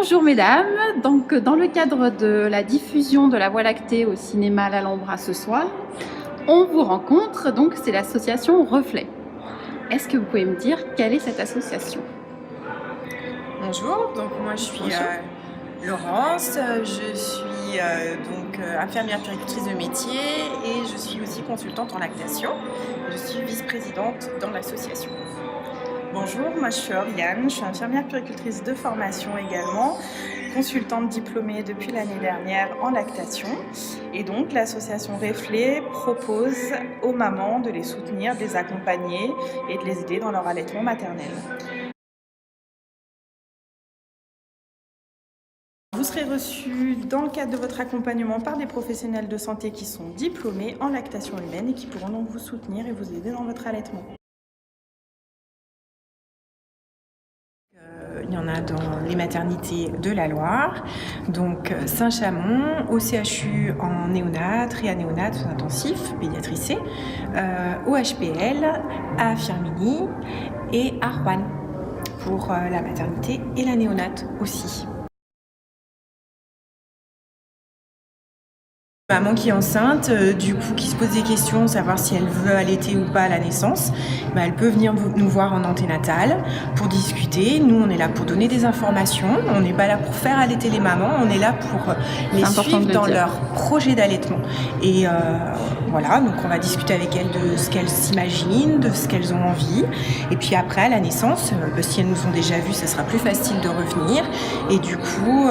Bonjour mesdames, donc dans le cadre de la diffusion de la Voie lactée au cinéma l'Alhambra ce soir, on vous rencontre, donc c'est l'association Reflet. Est-ce que vous pouvez me dire quelle est cette association? Bonjour, donc moi je suis Laurence, je suis infirmière puéricultrice de métier et je suis aussi consultante en lactation. Je suis vice-présidente dans l'association. Bonjour, moi je suis Oriane, je suis infirmière puéricultrice de formation également, consultante diplômée depuis l'année dernière en lactation. Et donc l'association Reflet propose aux mamans de les soutenir, de les accompagner et de les aider dans leur allaitement maternel. Vous serez reçu dans le cadre de votre accompagnement par des professionnels de santé qui sont diplômés en lactation humaine et qui pourront donc vous soutenir et vous aider dans votre allaitement. Il y en a dans les maternités de la Loire, donc Saint-Chamond, au CHU en néonat, réanéonat, soins intensifs, pédiatrie C, au HPL, à Firminy et à Rouen pour la maternité et la néonate aussi. Maman qui est enceinte, du coup qui se pose des questions, savoir si elle veut allaiter ou pas à la naissance, elle peut venir nous voir en anténatale pour discuter. Nous on est là pour donner des informations, on n'est pas là pour faire allaiter les mamans, on est là pour les suivre dans leur projet d'allaitement. Et voilà, donc on va discuter avec elles de ce qu'elles s'imaginent, de ce qu'elles ont envie. Et puis après à la naissance, si elles nous ont déjà vues, ça sera plus facile de revenir. Et du coup, on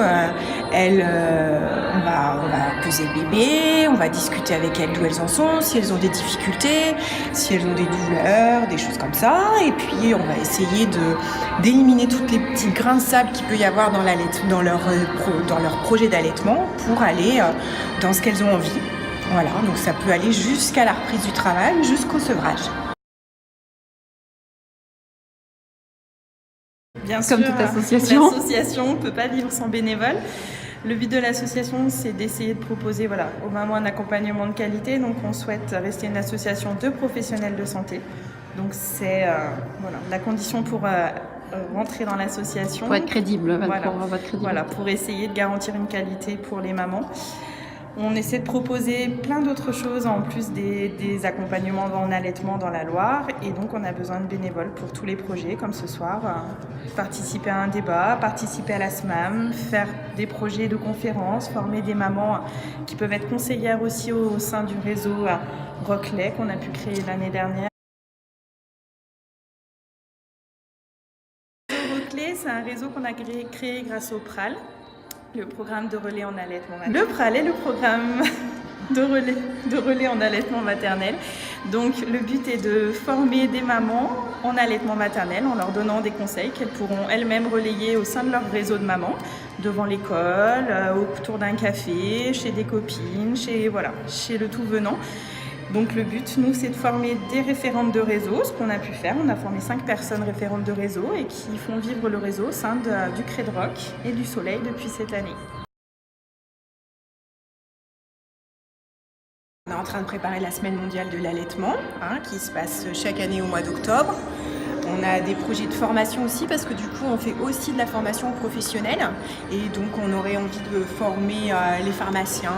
va peser le bébé. On va discuter avec elles d'où elles en sont, si elles ont des difficultés, si elles ont des douleurs, des choses comme ça. Et puis on va essayer d'éliminer toutes les petits grains de sable qu'il peut y avoir dans leur projet d'allaitement pour aller dans ce qu'elles ont envie. Voilà, donc ça peut aller jusqu'à la reprise du travail, jusqu'au sevrage. Bien sûr, comme toute association, l'association ne peut pas vivre sans bénévoles. Le but de l'association, c'est d'essayer de proposer aux mamans un accompagnement de qualité. Donc, on souhaite rester une association de professionnels de santé. Donc, c'est la condition pour rentrer dans l'association. Pour être crédible, pour votre crédibilité. Voilà, pour essayer de garantir une qualité pour les mamans. On essaie de proposer plein d'autres choses en plus des accompagnements en allaitement dans la Loire. Et donc, on a besoin de bénévoles pour tous les projets, comme ce soir. Participer à un débat, participer à la SMAM, faire des projets de conférences, former des mamans qui peuvent être conseillères aussi au sein du réseau Reflet qu'on a pu créer l'année dernière. Le réseau Reflet, c'est un réseau qu'on a créé grâce au PRAL. Le programme de relais en allaitement maternel. Le PRAL est le programme de relais en allaitement maternel. Donc le but est de former des mamans en allaitement maternel en leur donnant des conseils qu'elles pourront elles-mêmes relayer au sein de leur réseau de mamans, devant l'école, autour d'un café, chez des copines, chez le tout venant. Donc le but, nous, c'est de former des référentes de réseau, ce qu'on a pu faire. On a formé 5 personnes référentes de réseau et qui font vivre le réseau au sein du Crédroc et du Soleil depuis cette année. On est en train de préparer la semaine mondiale de l'allaitement, qui se passe chaque année au mois d'octobre. On a des projets de formation aussi parce que du coup on fait aussi de la formation professionnelle et donc on aurait envie de former les pharmaciens,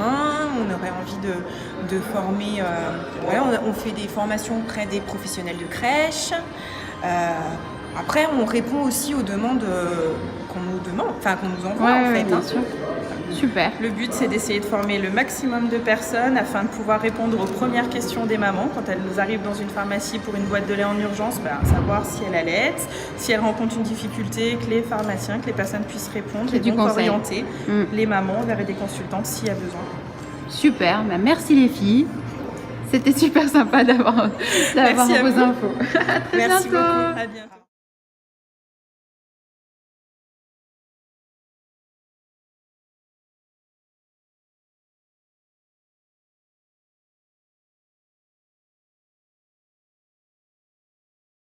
on aurait envie de former, on fait des formations auprès des professionnels de crèche. Après on répond aussi aux demandes qu'on nous envoie en fait. Bien sûr. Super. Le but, c'est d'essayer de former le maximum de personnes afin de pouvoir répondre aux premières questions des mamans quand elles nous arrivent dans une pharmacie pour une boîte de lait en urgence, savoir si elles allaitent, si elles rencontrent une difficulté, que les pharmaciens, que les personnes puissent répondre et donc orienter les mamans vers des consultantes s'il y a besoin. Super, merci les filles. C'était super sympa d'avoir vos infos. Merci beaucoup. À bientôt.